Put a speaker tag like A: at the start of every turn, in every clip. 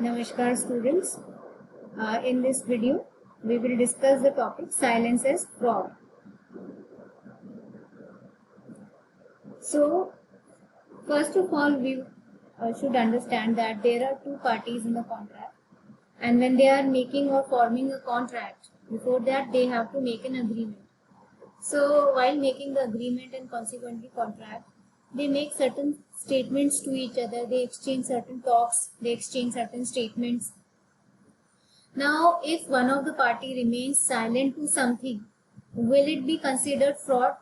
A: Namaskar students. In this video, we will discuss the topic silence as fraud. So, first of all, we should understand that there are two parties in the contract, and when they are making or forming a contract, before that they have to make an agreement. So, while making the agreement and consequently contract, they make certain statements to each other, they exchange certain talks, they exchange certain statements. Now, if one of the party remains silent to something, will it be considered fraud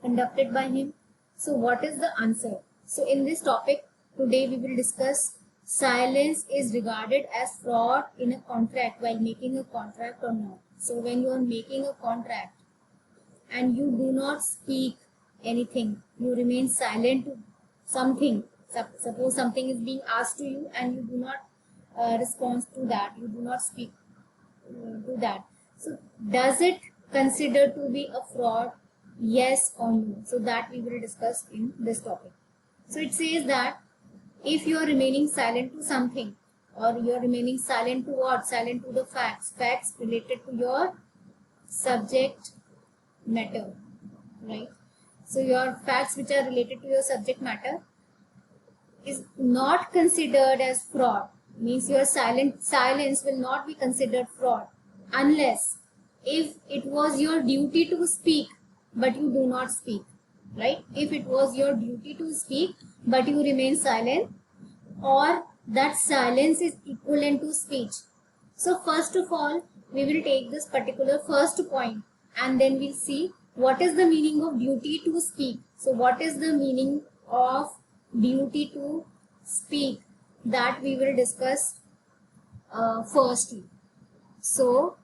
A: conducted by him? So, what is the answer? So, in this topic, today we will discuss silence is regarded as fraud in a contract while making a contract or not. So, when you are making a contract and you do not speak anything, you remain silent to something. Suppose something is being asked to you and you do not respond to that, you do not speak to that. So, does it consider to be a fraud? Yes or no? So, that we will discuss in this topic. So, it says that if you are remaining silent to something, or you are remaining silent to what? Silent to the facts related to your subject matter, right? So, your facts which are related to your subject matter is not considered as fraud. Means your silence will not be considered fraud unless if it was your duty to speak but you do not speak, right? If it was your duty to speak but you remain silent, or that silence is equivalent to speech. So first of all, we will take this particular first point and then we'll see what is the meaning of duty to speak. So what is the meaning of duty to speak, that we will discuss firstly. So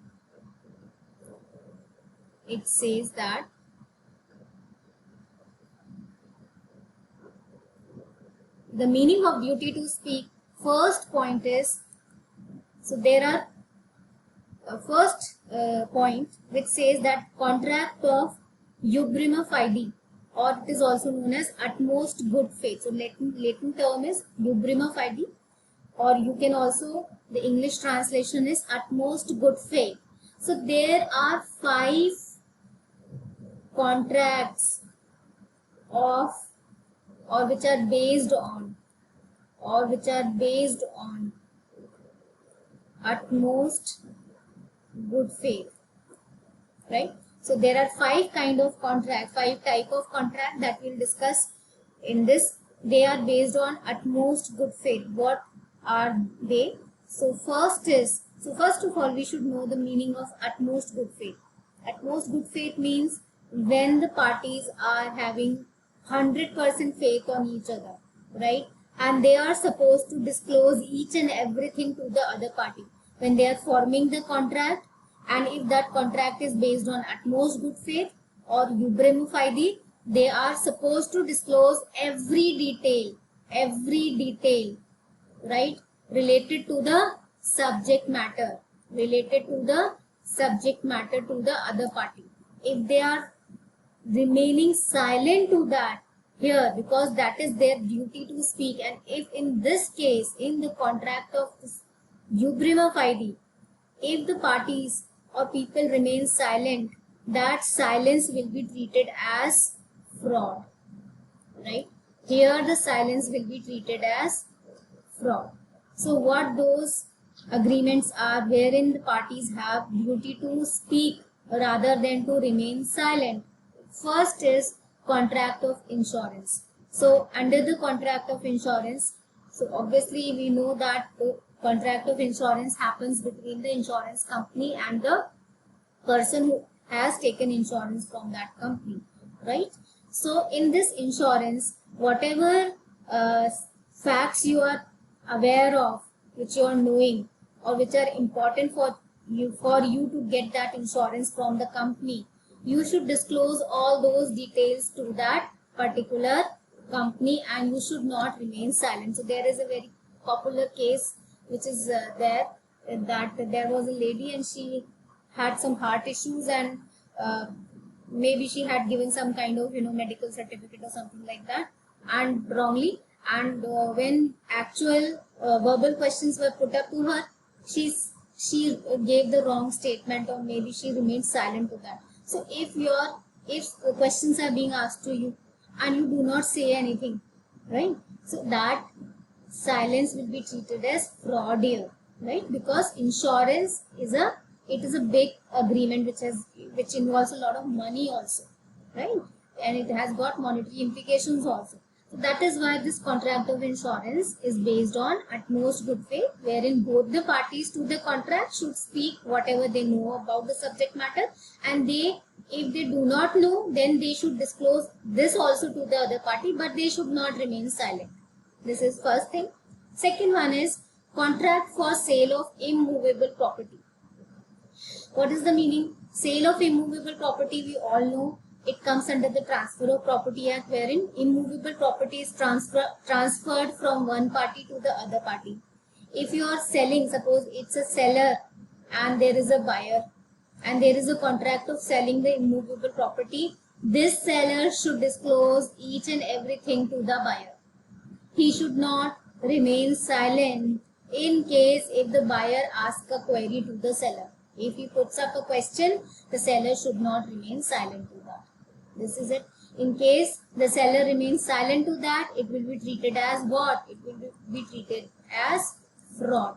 A: it says that the meaning of duty to speak, first point is, so there are first point which says that contract of Ubrima Fide, or it is also known as utmost good faith. So Latin term is Ubrima Fide, or you can also, the English translation is utmost good faith. So there are 5 contracts of, or which are based on utmost good faith, right? So there are 5 kind of contract, 5 type of contract that we'll discuss in this. They are based on utmost good faith. What are they? So first of all, we should know the meaning of utmost good faith. Utmost good faith means when the parties are having 100% faith on each other, right? And they are supposed to disclose each and everything to the other party when they are forming the contract. And if that contract is based on utmost good faith or Ubrima Fide, they are supposed to disclose every detail, right, related to the subject matter, to the other party. If they are remaining silent to that here, because that is their duty to speak, and if in this case, in the contract of Ubrima Fide, if the parties or people remain silent, that silence will be treated as fraud, right? Here the silence will be treated as fraud. So what those agreements are wherein the parties have duty to speak rather than to remain silent? First is contract of insurance. So under the contract of insurance, so obviously we know that the contract of insurance happens between the insurance company and the person who has taken insurance from that company, right? So in this insurance, whatever facts you are aware of, which you are knowing, or which are important for you to get that insurance from the company, you should disclose all those details to that particular company and you should not remain silent. So there is a very popular case which is there, that there was a lady and she had some heart issues and maybe she had given some kind of medical certificate or something like that, and wrongly, and when actual verbal questions were put up to her, she gave the wrong statement, or maybe she remained silent to that. So if questions are being asked to you and you do not say anything, right, so that silence will be treated as fraud here, right? Because insurance is a big agreement which involves a lot of money also, right? And it has got monetary implications also. So that is why this contract of insurance is based on utmost good faith, wherein both the parties to the contract should speak whatever they know about the subject matter, and if they do not know, then they should disclose this also to the other party, but they should not remain silent. This is first thing. Second one is contract for sale of immovable property. What is the meaning? Sale of immovable property, we all know it comes under the Transfer of Property Act, wherein immovable property is transferred from one party to the other party. If you are selling, suppose it's a seller and there is a buyer, and there is a contract of selling the immovable property, this seller should disclose each and everything to the buyer. He should not remain silent in case if the buyer asks a query to the seller. If he puts up a question, the seller should not remain silent to that. This is it. In case the seller remains silent to that, it will be treated as what? It will be treated as fraud.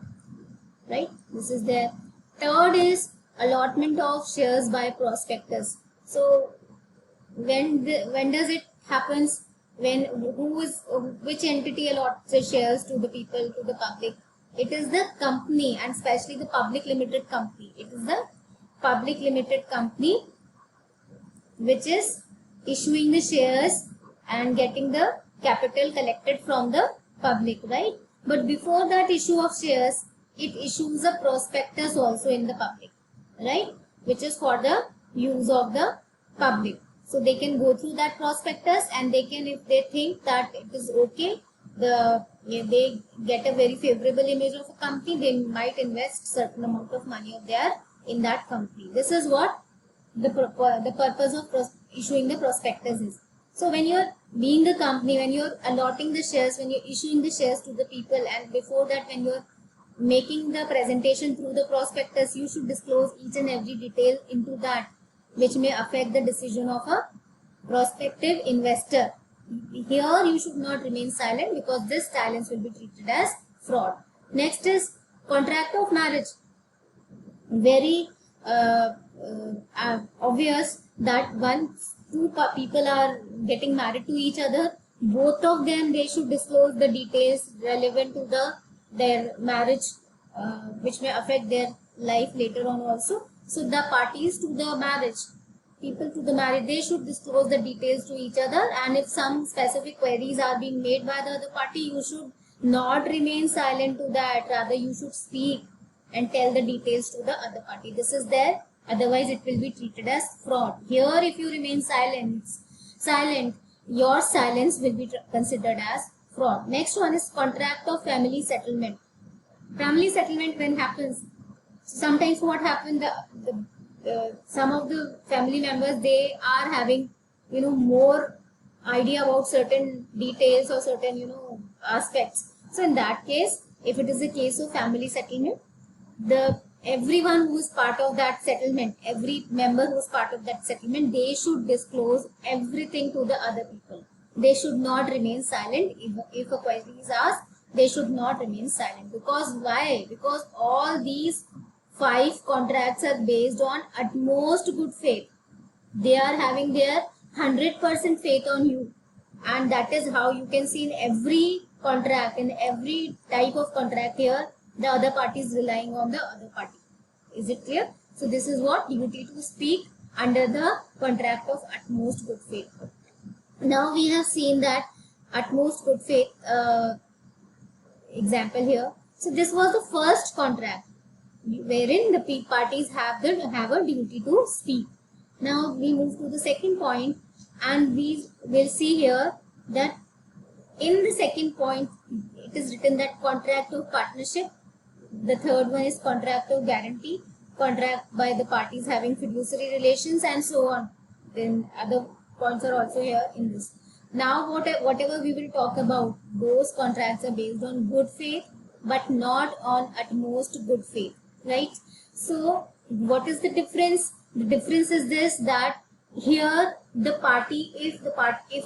A: Right? This is there. Third is allotment of shares by prospectus. So when does it happens? Which entity allots the shares to the people, to the public? It is the company, and especially the public limited company. It is the public limited company which is issuing the shares and getting the capital collected from the public, right? But before that issue of shares, it issues a prospectus also in the public, right? Which is for the use of the public. So they can go through that prospectus, and they can, if they think that it is okay, they get a very favorable image of a company, they might invest certain amount of money of theirs in that company. This is what the purpose of issuing the prospectus is. So when you're being the company, when you're allotting the shares, when you're issuing the shares to the people, and before that when you're making the presentation through the prospectus, you should disclose each and every detail into that which may affect the decision of a prospective investor. Here you should not remain silent, because this silence will be treated as fraud. Next is contract of marriage. Very obvious that once two people are getting married to each other, both of them, they should disclose the details relevant to their marriage, which may affect their life later on also. So the parties to the marriage, people to the marriage, they should disclose the details to each other, and if some specific queries are being made by the other party, you should not remain silent to that. Rather, you should speak and tell the details to the other party. This is there. Otherwise, it will be treated as fraud. Here, if you remain silent, your silence will be considered as fraud. Next one is contract of family settlement. Family settlement, when happens, sometimes what happens, some of the family members, they are having more idea about certain details or certain aspects. So in that case, if it is a case of family settlement, everyone who is part of that settlement, every member who is part of that settlement, they should disclose everything to the other people. They should not remain silent. If a question is asked, they should not remain silent. Because why? Because all these 5 contracts are based on utmost good faith. They are having their 100% faith on you, and that is how you can see in every contract, in every type of contract here, the other party is relying on the other party. Is it clear? So this is what duty to speak under the contract of utmost good faith. Now we have seen that utmost good faith example here. So this was the first contract wherein the parties have a duty to speak. Now we move to the second point, and we will see here that in the second point it is written that contract of partnership. The third one is contract of guarantee, contract by the parties having fiduciary relations, and so on. Then other points are also here in this. Now whatever we will talk about, those contracts are based on good faith but not on utmost good faith, right? So what is the difference? The difference is this, that here the party, if a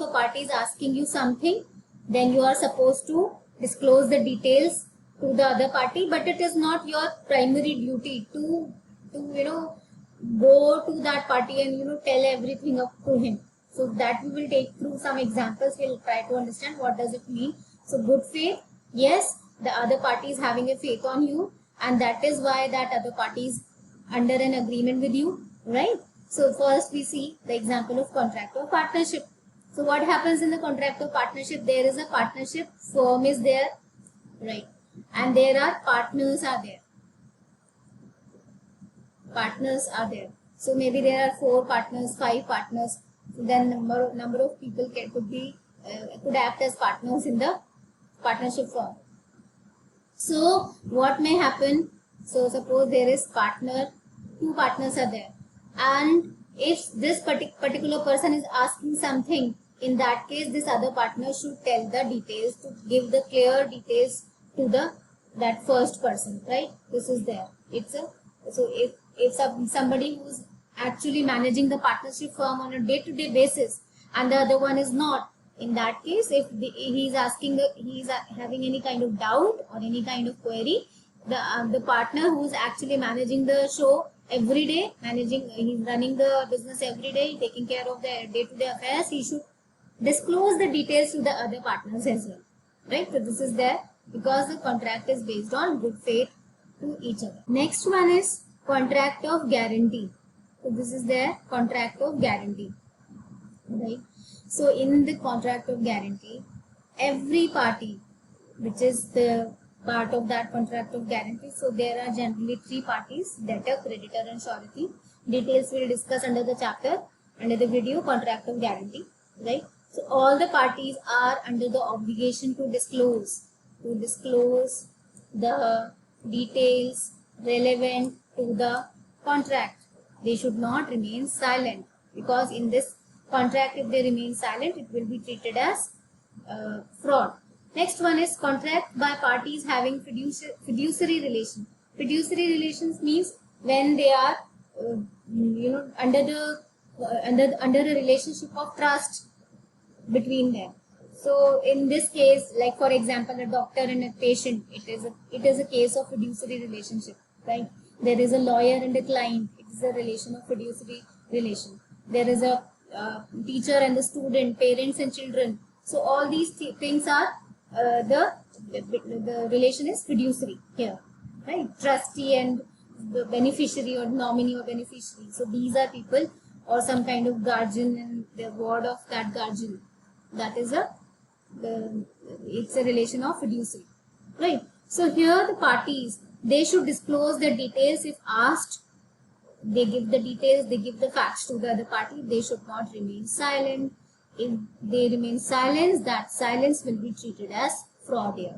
A: party is asking you something, then you are supposed to disclose the details to the other party, but it is not your primary duty to go to that party and tell everything up to him. So that we will take through some examples. We'll try to understand what does it mean. So good faith, yes, the other party is having a faith on you, and that is why that other party is under an agreement with you, right? So first we see the example of contract of partnership. So what happens in the contract of partnership? There is a partnership, firm is there, right? And there are partners are there. Partners are there. So maybe there are 4 partners, 5 partners. Then number of people could act as partners in the partnership firm. So what may happen? So suppose there is 2 partners are there, and if this particular person is asking something, in that case this other partner should tell the details, to give the clear details to that first person, right? This is there. So if somebody who's actually managing the partnership firm on a day-to-day basis and the other one is not, in that case, if he's having any kind of doubt or any kind of query, the partner who's actually managing the show every day, he's running the business every day, taking care of the day-to-day affairs, he should disclose the details to the other partners as well, right? So this is there because the contract is based on good faith to each other. Next one is contract of guarantee. So this is their contract of guarantee, right? So in the contract of guarantee, every party, which is the part of that contract of guarantee, so there are generally 3 parties: debtor, creditor and surety. Details we will discuss under the chapter, under the video contract of guarantee, right? So all the parties are under the obligation to disclose the details relevant to the contract. They should not remain silent, because in this contract, if they remain silent, it will be treated as fraud. Next one is contract by parties having fiduciary relation. Fiduciary relations means when they are under a relationship of trust between them. So in this case, like for example, a doctor and a patient, it is a case of fiduciary relationship, right? There is a lawyer and a client. It is a relation of fiduciary relation. There is a teacher and the student, parents and children. So all these things are the relation is fiduciary here, right? Trustee and the beneficiary or nominee or beneficiary. So these are people or some kind of guardian and the word of that guardian. That is it's a relation of fiduciary, right? So here the parties, they should disclose the details if asked. They give the details, they give the facts to the other party. They should not remain silent. If they remain silent, that silence will be treated as fraud here.